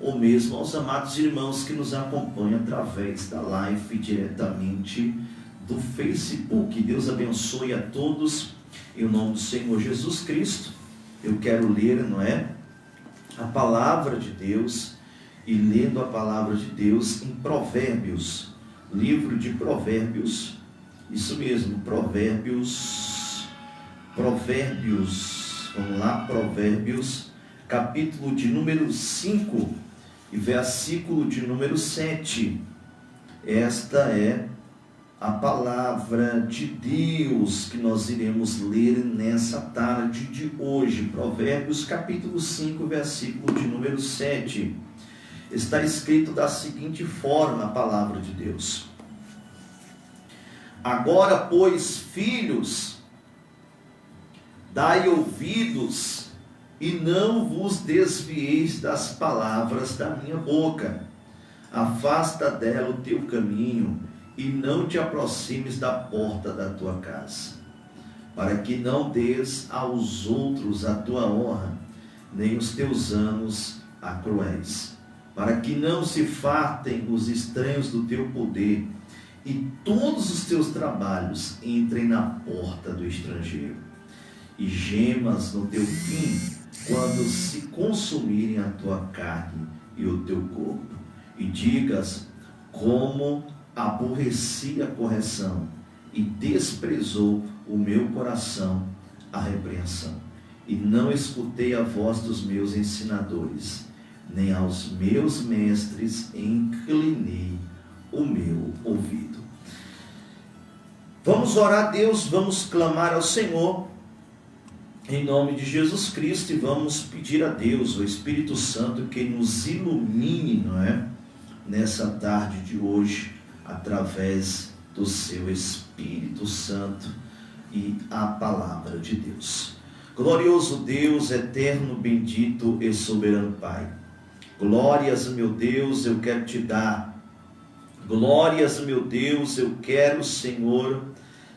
ou mesmo aos amados irmãos que nos acompanham através da live diretamente do Facebook. Deus abençoe a todos, em nome do Senhor Jesus Cristo. Eu quero ler, a palavra de Deus, e lendo a palavra de Deus em Provérbios, livro de Provérbios, isso mesmo, Provérbios, vamos lá, Provérbios, capítulo de número 5 e versículo de número 7. Esta é a palavra de Deus que nós iremos ler nessa tarde de hoje. Provérbios capítulo 5, versículo de número 7. Está escrito da seguinte forma a palavra de Deus: agora, pois, filhos, dai ouvidos e não vos desvieis das palavras da minha boca. Afasta dela o teu caminho e não te aproximes da porta da tua casa, para que não des aos outros a tua honra, nem os teus anos a cruéis, para que não se fartem os estranhos do teu poder, e todos os teus trabalhos entrem na porta do estrangeiro, e gemas no teu fim, quando se consumirem a tua carne e o teu corpo, e digas: como aborreci a correção, e desprezou o meu coração a repreensão, e não escutei a voz dos meus ensinadores, nem aos meus mestres inclinei o meu ouvido. Vamos orar a Deus, vamos clamar ao Senhor, em nome de Jesus Cristo, e vamos pedir a Deus, o Espírito Santo, que nos ilumine, nessa tarde de hoje, através do seu Espírito Santo e a palavra de Deus. Glorioso Deus, eterno, bendito e soberano Pai, glórias, meu Deus, eu quero te dar. Glórias, meu Deus, eu quero, Senhor,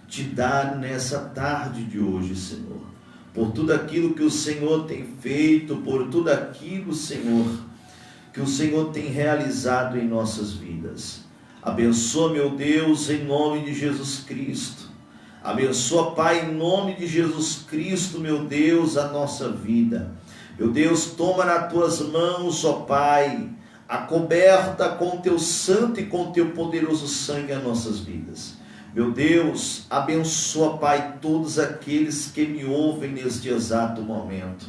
te dar nessa tarde de hoje, Senhor, por tudo aquilo que o Senhor tem feito, por tudo aquilo, Senhor, que o Senhor tem realizado em nossas vidas. Abençoa, meu Deus, em nome de Jesus Cristo. Abençoa, Pai, em nome de Jesus Cristo, meu Deus, a nossa vida. Meu Deus, toma nas tuas mãos, ó Pai, acoberta com teu santo e com teu poderoso sangue as nossas vidas. Meu Deus, abençoa, Pai, todos aqueles que me ouvem neste exato momento.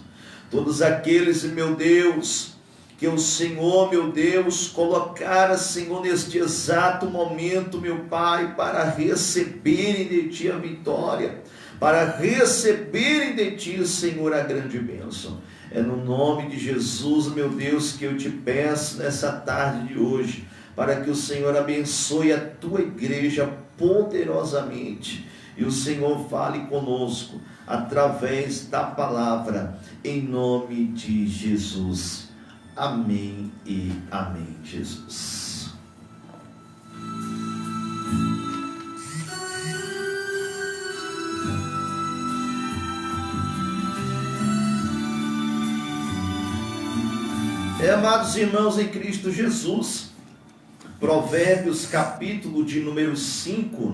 Todos aqueles, meu Deus, que o Senhor, meu Deus, colocara, Senhor, neste exato momento, meu Pai, para receberem de Ti a vitória, para receberem de Ti, Senhor, a grande bênção. É no nome de Jesus, meu Deus, que eu te peço nessa tarde de hoje, para que o Senhor abençoe a Tua igreja poderosamente, e o Senhor fale conosco, através da palavra, em nome de Jesus. Amém e amém, Jesus. Amados irmãos em Cristo Jesus, Provérbios capítulo de número 5,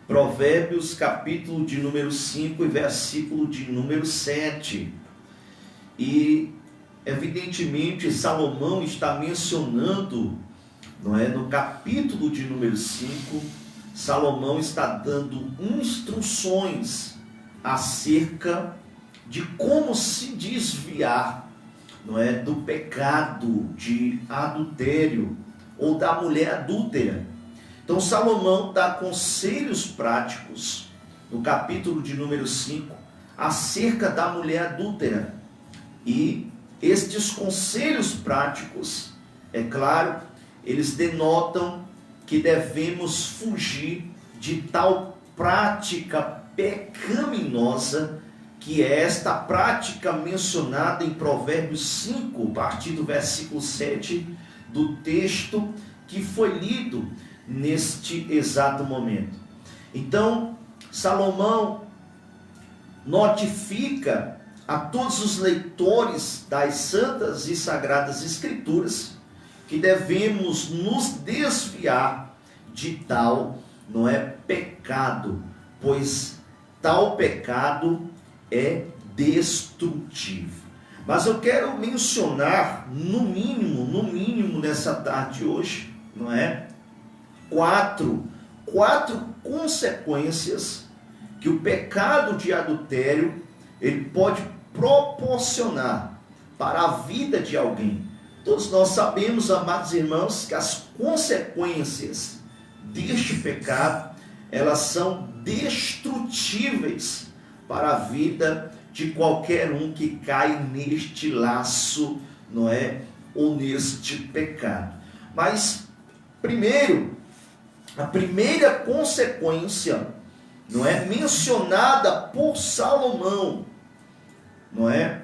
Provérbios capítulo de número 5 e versículo de número 7. E evidentemente Salomão está mencionando, no capítulo de número 5, Salomão está dando instruções acerca de como se desviar, do pecado de adultério ou da mulher adúltera. Então Salomão dá conselhos práticos no capítulo de número 5 acerca da mulher adúltera. E estes conselhos práticos, é claro, eles denotam que devemos fugir de tal prática pecaminosa, que é esta prática mencionada em Provérbios 5, a partir do versículo 7 do texto que foi lido neste exato momento. Então, Salomão notifica a todos os leitores das Santas e Sagradas Escrituras que devemos nos desviar de tal, não é, pecado, pois tal pecado é destrutivo. Mas eu quero mencionar, no mínimo nessa tarde de hoje, não é, quatro consequências que o pecado de adultério ele pode proporcionar para a vida de alguém. Todos nós sabemos, amados irmãos, que as consequências deste pecado, elas são destrutíveis para a vida de qualquer um que cai neste laço, não é? Ou neste pecado. Mas, primeiro, a primeira consequência, não é, mencionada por Salomão, não é?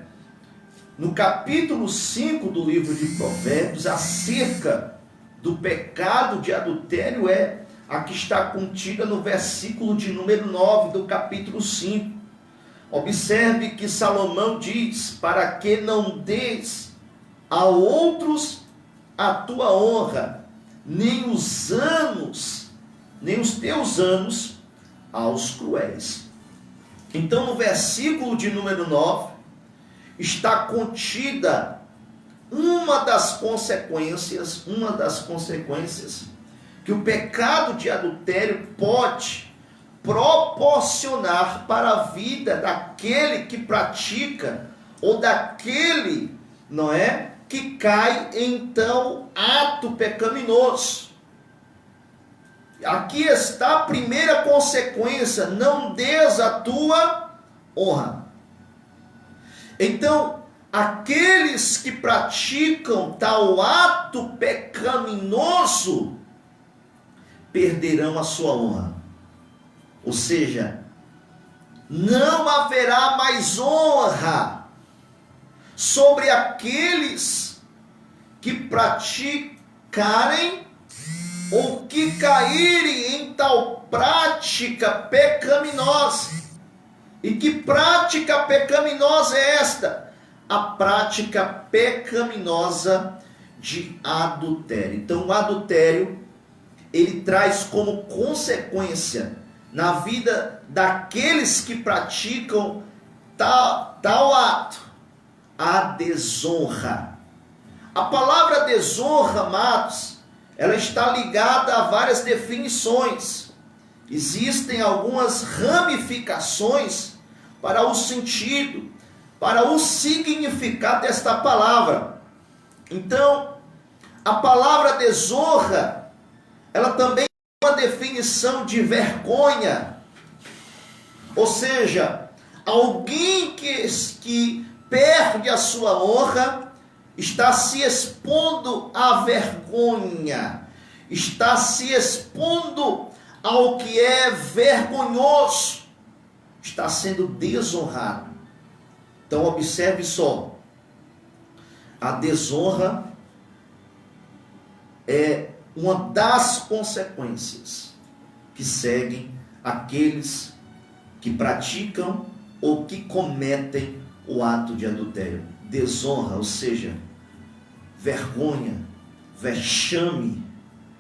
No capítulo 5 do livro de Provérbios, acerca do pecado de adultério, é a que está contida no versículo de número 9 do capítulo 5. Observe que Salomão diz: para que não des a outros a tua honra, nem os teus anos aos cruéis. Então, no versículo de número 9, está contida uma das consequências que o pecado de adultério pode proporcionar para a vida daquele que pratica, ou daquele, não é, que cai em tal ato pecaminoso. Aqui está a primeira consequência: não des a tua honra. Então, aqueles que praticam tal ato pecaminoso perderão a sua honra. Ou seja, não haverá mais honra sobre aqueles que praticarem ou que caírem em tal prática pecaminosa. E que prática pecaminosa é esta? A prática pecaminosa de adultério. Então, o adultério, ele traz como consequência na vida daqueles que praticam tal ato a desonra. A palavra desonra, amados, ela está ligada a várias definições. Existem algumas ramificações para o sentido, para o significado desta palavra. Então, a palavra desonra, ela também é uma definição de vergonha. Ou seja, alguém que perde a sua honra está se expondo à vergonha, está se expondo ao que é vergonhoso, está sendo desonrado. Então observe só, a desonra é uma das consequências que seguem aqueles que praticam ou que cometem o ato de adultério. Desonra, ou seja, vergonha, vexame,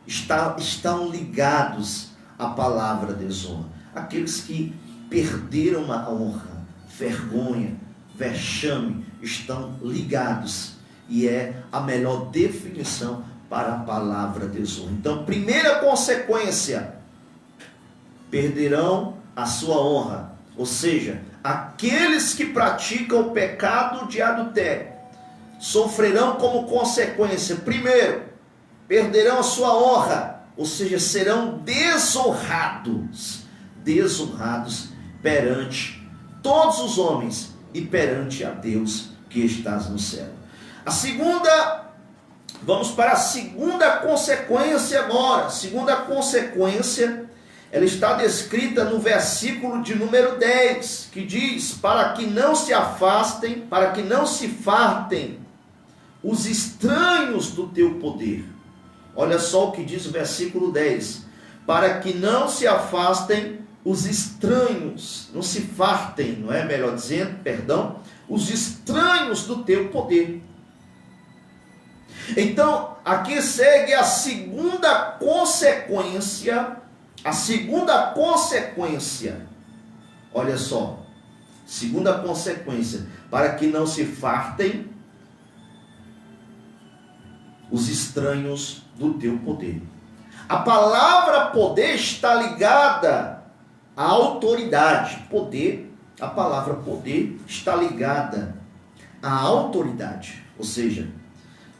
estão ligados à palavra desonra. Aqueles que perderam a honra, vergonha, vexame, estão ligados, e é a melhor definição para a palavra desonra. Então, primeira consequência, perderão a sua honra, ou seja, aqueles que praticam o pecado de adultério sofrerão como consequência, primeiro, perderão a sua honra, ou seja, serão desonrados perante todos os homens e perante a Deus que estás no céu. Vamos para a segunda consequência agora. A segunda consequência, ela está descrita no versículo de número 10, que diz: para que não se afastem, para que não se fartem os estranhos do teu poder. Olha só o que diz o versículo 10: para que não se afastem os estranhos, não se fartem, não é? Melhor dizendo, perdão, os estranhos do teu poder. Então, aqui segue a segunda consequência. A segunda consequência, olha só, segunda consequência, para que não se fartem os estranhos do teu poder. A palavra poder está ligada à autoridade. Poder, a palavra poder está ligada à autoridade. Ou seja,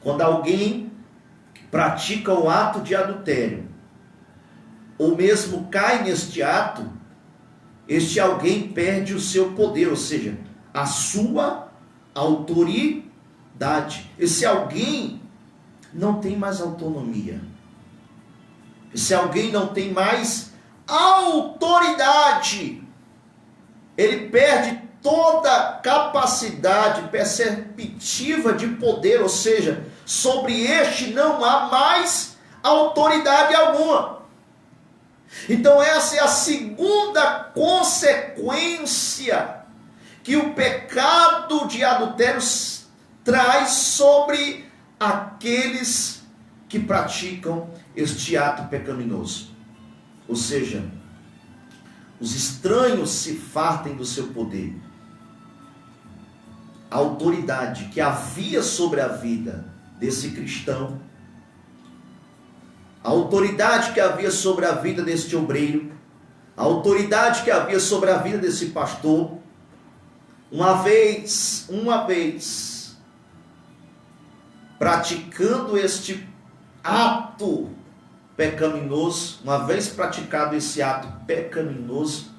quando alguém pratica o ato de adultério, ou mesmo cai neste ato, este alguém perde o seu poder, ou seja, a sua autoridade. Esse alguém não tem mais autonomia. Esse alguém não tem mais autoridade. Ele perde toda capacidade perceptiva de poder, ou seja, sobre este não há mais autoridade alguma. Então essa é a segunda consequência que o pecado de adultério traz sobre aqueles que praticam este ato pecaminoso. Ou seja, os estranhos se fartem do seu poder. A autoridade que havia sobre a vida desse cristão, a autoridade que havia sobre a vida deste obreiro, a autoridade que havia sobre a vida desse pastor, uma vez praticando este ato pecaminoso, uma vez praticado esse ato pecaminoso,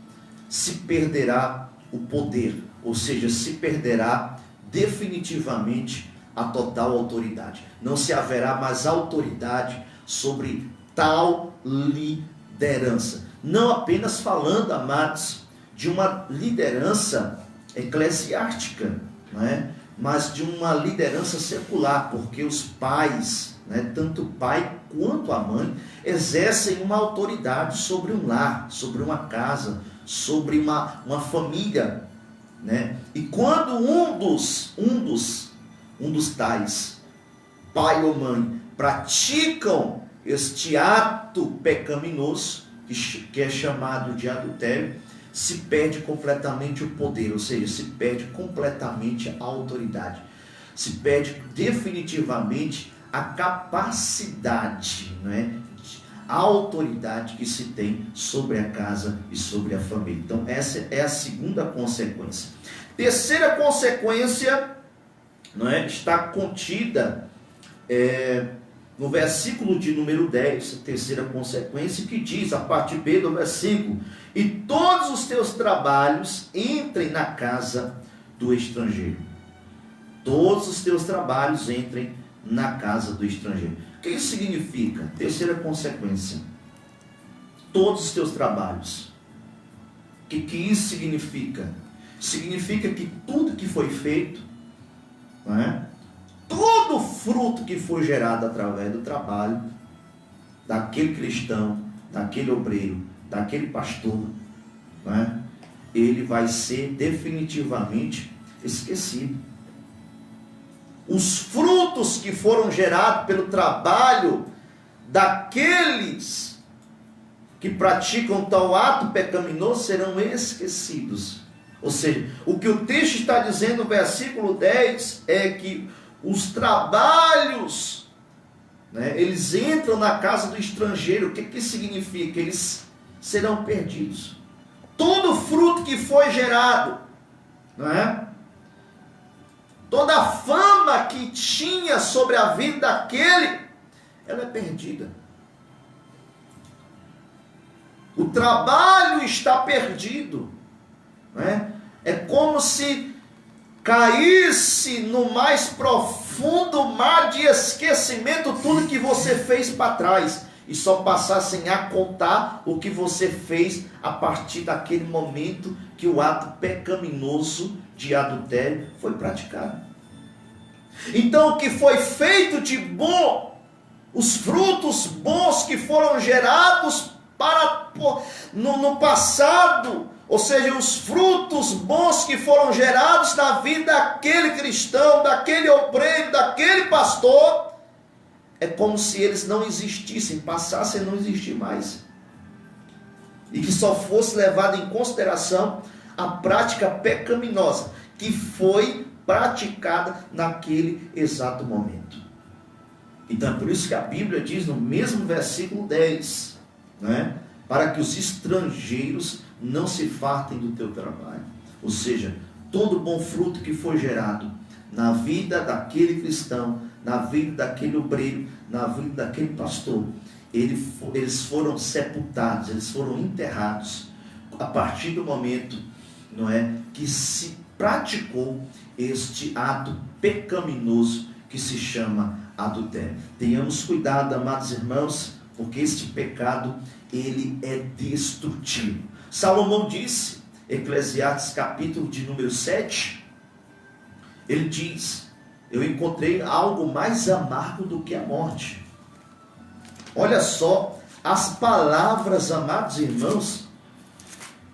se perderá o poder, ou seja, se perderá definitivamente a total autoridade. Não se haverá mais autoridade sobre tal liderança. Não apenas falando, amados, de uma liderança eclesiástica, não é? Mas de uma liderança secular, porque os pais, né, tanto o pai quanto a mãe, exercem uma autoridade sobre um lar, sobre uma casa, sobre uma família, né? E quando um dos tais, pai ou mãe, praticam este ato pecaminoso, que é chamado de adultério, se perde completamente o poder, ou seja, se perde completamente a autoridade, se perde definitivamente a capacidade, não é? A autoridade que se tem sobre a casa e sobre a família. Então essa é a segunda consequência. Terceira consequência, não é? Está contida no versículo de número 10, a terceira consequência, que diz, a parte B do versículo: e todos os teus trabalhos entrem na casa do estrangeiro. Todos os teus trabalhos entrem na casa do estrangeiro. O que isso significa? Terceira consequência: todos os teus trabalhos. O que isso significa? Significa que tudo que foi feito, não é? Todo fruto que foi gerado através do trabalho daquele cristão, daquele obreiro, daquele pastor, não é? Ele vai ser definitivamente esquecido. Os frutos que foram gerados pelo trabalho daqueles que praticam tal ato pecaminoso serão esquecidos. Ou seja, o que o texto está dizendo no versículo 10 é que os trabalhos, né, eles entram na casa do estrangeiro. O que significa? Eles serão perdidos. Todo fruto que foi gerado, não é? Toda a fama que tinha sobre a vida daquele, ela é perdida. O trabalho está perdido, não é? É como se caísse no mais profundo mar de esquecimento tudo que você fez para trás, e só passassem a contar o que você fez a partir daquele momento que o ato pecaminoso de adultério foi praticado. Então o que foi feito de bom, os frutos bons que foram gerados no passado, ou seja, os frutos bons que foram gerados na vida daquele cristão, daquele obreiro, daquele pastor, é como se eles não existissem, passassem a não existir mais. E que só fosse levado em consideração a prática pecaminosa que foi praticada naquele exato momento. Então é por isso que a Bíblia diz no mesmo versículo 10, né? Para que os estrangeiros não se fartem do teu trabalho. Ou seja, todo bom fruto que foi gerado na vida daquele cristão, na vida daquele obreiro, na vida daquele pastor, eles foram sepultados, eles foram enterrados a partir do momento, não é, que se praticou este ato pecaminoso que se chama adultério. Tenhamos cuidado, amados irmãos, porque este pecado, ele é destrutivo. Salomão disse, Eclesiastes capítulo de número 7, ele diz: eu encontrei algo mais amargo do que a morte. Olha só as palavras, amados irmãos,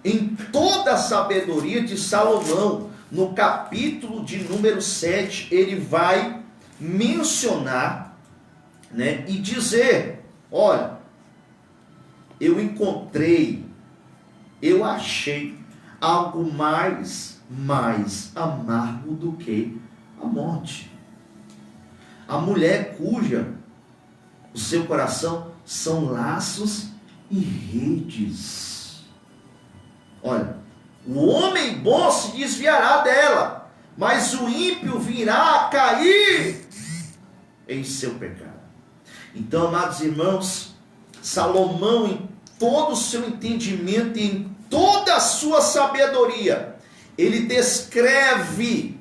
em toda a sabedoria de Salomão, no capítulo de número 7, ele vai mencionar, né, e dizer: olha, eu encontrei, eu achei algo mais amargo do que a morte. A mulher cuja o seu coração são laços e redes. Olha, o homem bom se desviará dela, mas o ímpio virá a cair em seu pecado. Então, amados irmãos, Salomão, em todo o seu entendimento e em toda a sua sabedoria, ele descreve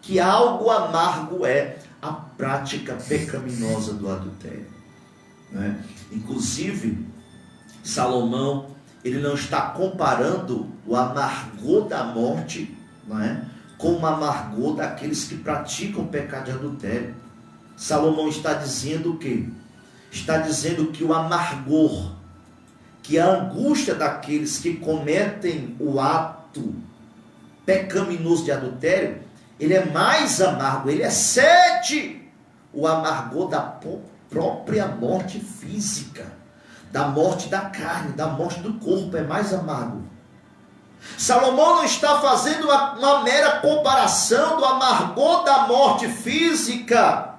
que algo amargo é a prática pecaminosa do adultério, né? Inclusive, Salomão, ele não está comparando o amargor da morte, não é, com o amargor daqueles que praticam o pecado de adultério. Salomão está dizendo o quê? Está dizendo que o amargor, que a angústia daqueles que cometem o ato pecaminoso de adultério, ele é mais amargo, ele excede o amargor da própria morte física, da morte da carne, da morte do corpo, é mais amargo. Salomão não está fazendo uma mera comparação do amargor da morte física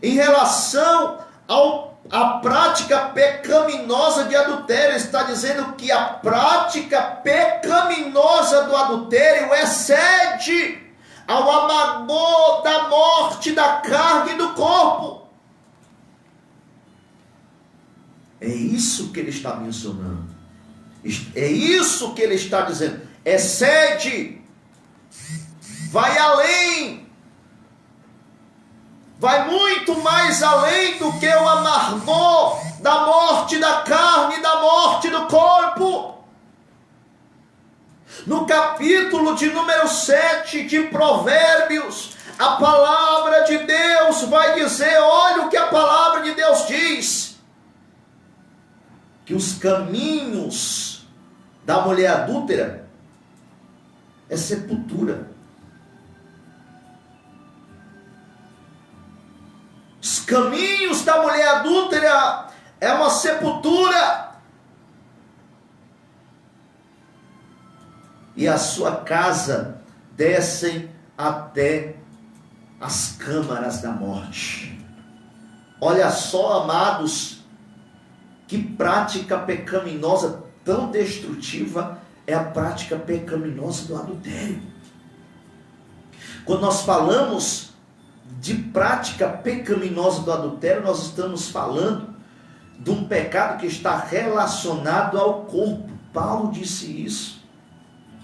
em relação à prática pecaminosa de adultério. Ele está dizendo que a prática pecaminosa do adultério excede ao amargor da morte da carne e do corpo. É isso que ele está mencionando. É isso que ele está dizendo. Excede, vai além, vai muito mais além do que o amargor da morte da carne e da morte do corpo. No capítulo de número 7 de Provérbios, a palavra de Deus vai dizer, olha o que a palavra de Deus diz, que os caminhos da mulher adúltera é sepultura. Os caminhos da mulher adúltera é uma sepultura. E a sua casa descem até as câmaras da morte. Olha só, amados, que prática pecaminosa tão destrutiva é a prática pecaminosa do adultério. Quando nós falamos de prática pecaminosa do adultério, nós estamos falando de um pecado que está relacionado ao corpo. Paulo disse isso.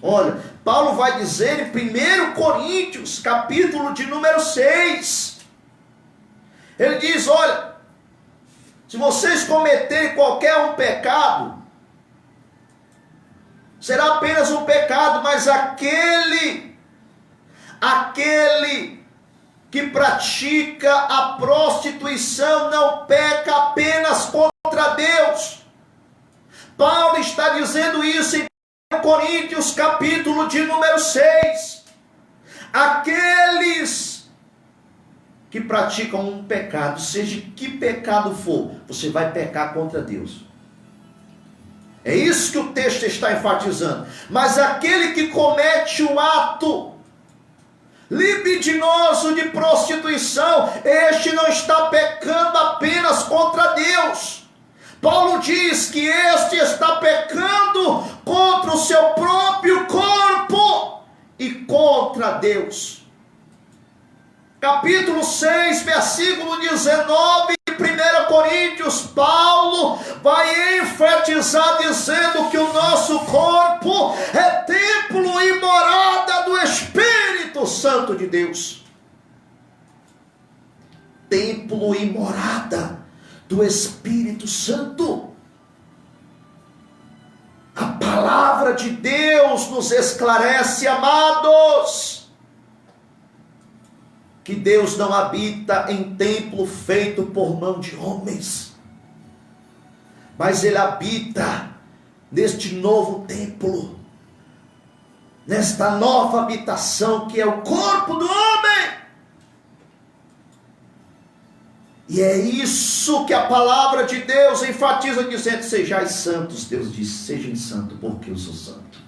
Olha, Paulo vai dizer em 1 Coríntios, capítulo de número 6. Ele diz, olha, se vocês cometerem qualquer um pecado, será apenas um pecado, mas aquele que pratica a prostituição não peca apenas contra contra Deus. Paulo está dizendo isso em Coríntios, capítulo de número 6. Aqueles que praticam um pecado, seja que pecado for, você vai pecar contra Deus. É isso que o texto está enfatizando. Mas aquele que comete o ato libidinoso de prostituição, este não está pecando apenas contra Deus. Paulo diz que este está pecando contra o seu próprio corpo e contra Deus. Capítulo 6, versículo 19 de 1 Coríntios, Paulo vai enfatizar dizendo que o nosso corpo é templo e morada do Espírito Santo de Deus. Templo e morada do Espírito Santo. A palavra de Deus nos esclarece, amados, que Deus não habita em templo feito por mão de homens, mas Ele habita neste novo templo, nesta nova habitação que é o corpo do homem. E é isso que a palavra de Deus enfatiza, dizendo: sejais santos. Deus diz: sejam santos, porque eu sou santo.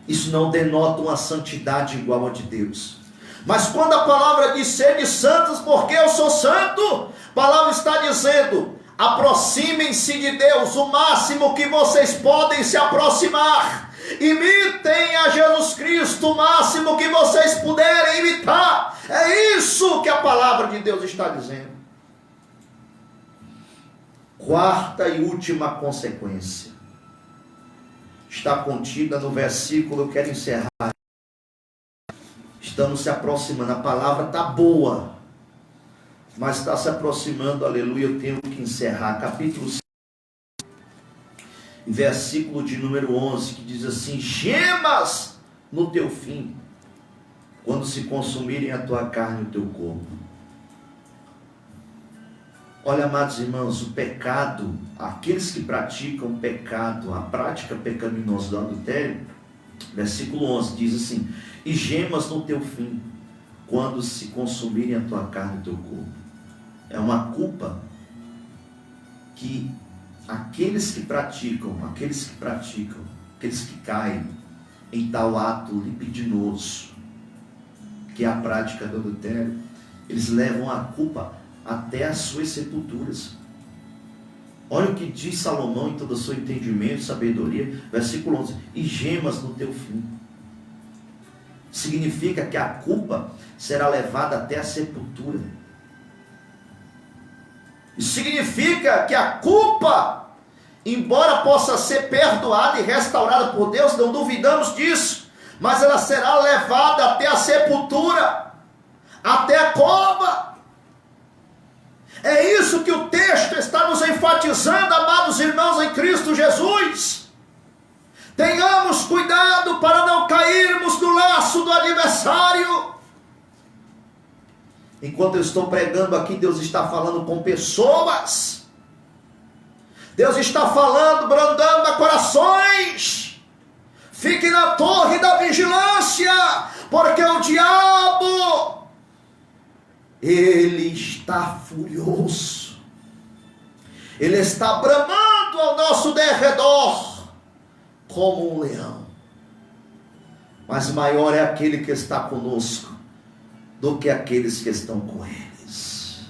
Isso não denota uma santidade igual a de Deus. Mas quando a palavra diz: sede santos, porque eu sou santo, a palavra está dizendo: aproximem-se de Deus o máximo que vocês podem se aproximar. Imitem a Jesus Cristo o máximo que vocês puderem imitar. É isso que a palavra de Deus está dizendo. Quarta e última consequência está contida no versículo. Eu quero encerrar. Estamos se aproximando. A palavra está boa, mas está se aproximando. Aleluia. Eu tenho que encerrar. Capítulo 5, versículo de número 11, que diz assim: gemas no teu fim, quando se consumirem a tua carne e o teu corpo. Olha, amados irmãos, o pecado, aqueles que praticam o pecado, a prática pecaminosa do adultério, versículo 11 diz assim: e gemas no teu fim, quando se consumirem a tua carne e o teu corpo. É uma culpa que aqueles que praticam, aqueles que caem em tal ato libidinoso, que é a prática do adultério, eles levam a culpa até as suas sepulturas. Olha o que diz Salomão em todo o seu entendimento e sabedoria, versículo 11: e gemas no teu fim. Significa que a culpa será levada até a sepultura. Isso significa que a culpa, embora possa ser perdoada e restaurada por Deus, não duvidamos disso, mas ela será levada até a sepultura, até a cova. É isso que o texto está nos enfatizando, amados irmãos em Cristo Jesus. Tenhamos cuidado para não cairmos no laço do adversário. Enquanto eu estou pregando aqui, Deus está falando com pessoas. Deus está falando, brandando a corações. Fique na torre da vigilância, porque o diabo, ele está furioso. Ele está bramando ao nosso derredor como um leão. Mas maior é aquele que está conosco do que aqueles que estão com eles.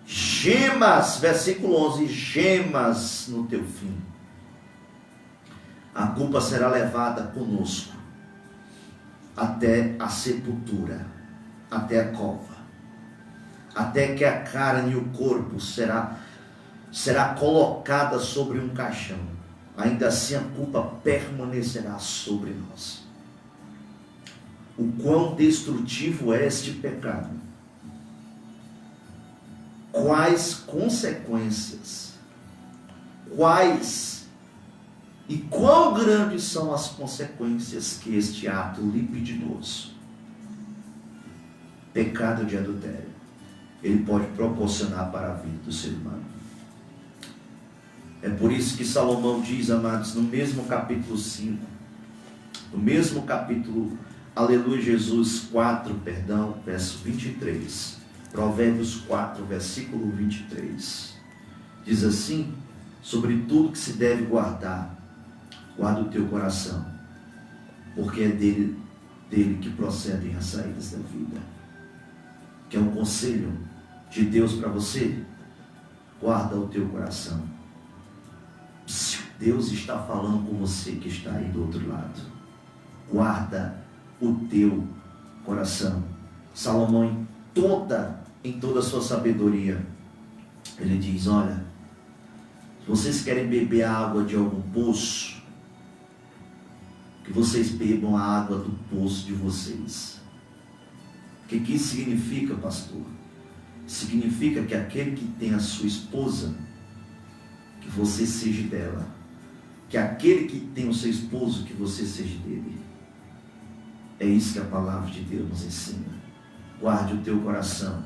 Gemas, versículo 11: gemas no teu fim. A culpa será levada conosco até a sepultura, até a cova, até que a carne e o corpo será colocada sobre um caixão. Ainda assim a culpa permanecerá sobre nós. O quão destrutivo é este pecado. Quais consequências, e quão grandes são as consequências que este ato libidinoso, pecado de adultério, Ele pode proporcionar para a vida do ser humano. É por isso que Salomão diz, amados, no mesmo capítulo 5, no mesmo capítulo, aleluia, Jesus 4, verso 23, Provérbios 4, versículo 23, diz assim: sobre tudo que se deve guardar, guarda o teu coração, porque é dele que procedem as saídas da vida. Que é um conselho de Deus para você? Guarda o teu coração. Deus está falando com você que está aí do outro lado. Guarda o teu coração. Salomão, em toda a sua sabedoria, ele diz: olha, se vocês querem beber a água de algum poço, que vocês bebam a água do poço de vocês. O que isso significa, pastor? Significa que aquele que tem a sua esposa, que você seja dela. Que aquele que tem o seu esposo, que você seja dele. É isso que a palavra de Deus nos ensina. Guarde o teu coração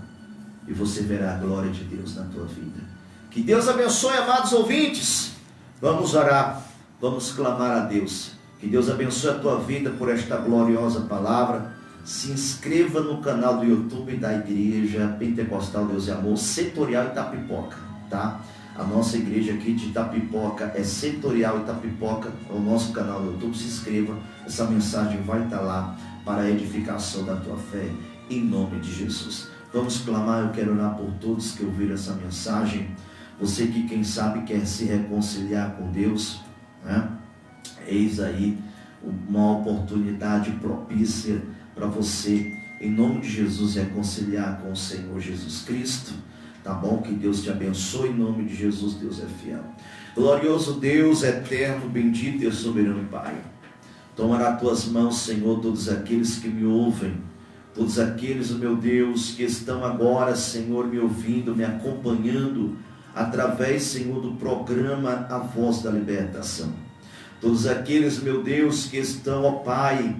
e você verá a glória de Deus na tua vida. Que Deus abençoe, amados ouvintes. Vamos orar, vamos clamar a Deus. Que Deus abençoe a tua vida por esta gloriosa palavra. Se inscreva no canal do YouTube da Igreja Pentecostal Deus e Amor, Setorial Itapipoca, tá? A nossa igreja aqui de Itapipoca é Setorial Itapipoca, é o nosso canal do YouTube. Se inscreva, essa mensagem vai estar lá para a edificação da tua fé, em nome de Jesus. Vamos clamar. Eu quero orar por todos que ouviram essa mensagem. Você que, quem sabe, quer se reconciliar com Deus, né? Eis aí uma oportunidade propícia para você, em nome de Jesus, reconciliar com o Senhor Jesus Cristo. Tá bom? Que Deus te abençoe, em nome de Jesus. Deus é fiel. Glorioso Deus, eterno, bendito e soberano Pai, toma nas tuas mãos, Senhor, todos aqueles que me ouvem, todos aqueles, meu Deus, que estão agora, Senhor, me ouvindo, me acompanhando, através, Senhor, do programa A Voz da Libertação. Todos aqueles, meu Deus, que estão, ó Pai,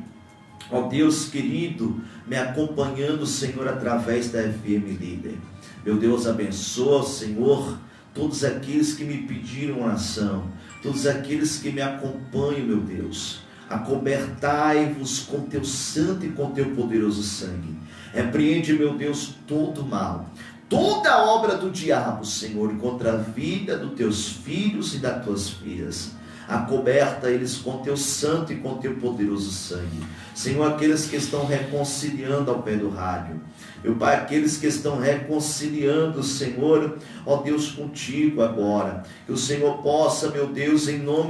ó Deus querido, me acompanhando, Senhor, através da FM Líder. Meu Deus, abençoa, Senhor, todos aqueles que me pediram oração, todos aqueles que me acompanham, meu Deus. Acobertai-vos com teu santo e com teu poderoso sangue. Repreende, meu Deus, todo mal, toda obra do diabo, Senhor, contra a vida dos teus filhos e das tuas filhas. Acoberta eles com teu santo e com teu poderoso sangue. Senhor, aqueles que estão reconciliando ao pé do rádio, meu Pai, aqueles que estão reconciliando, Senhor, ó Deus, contigo agora, que o Senhor possa, meu Deus, em nome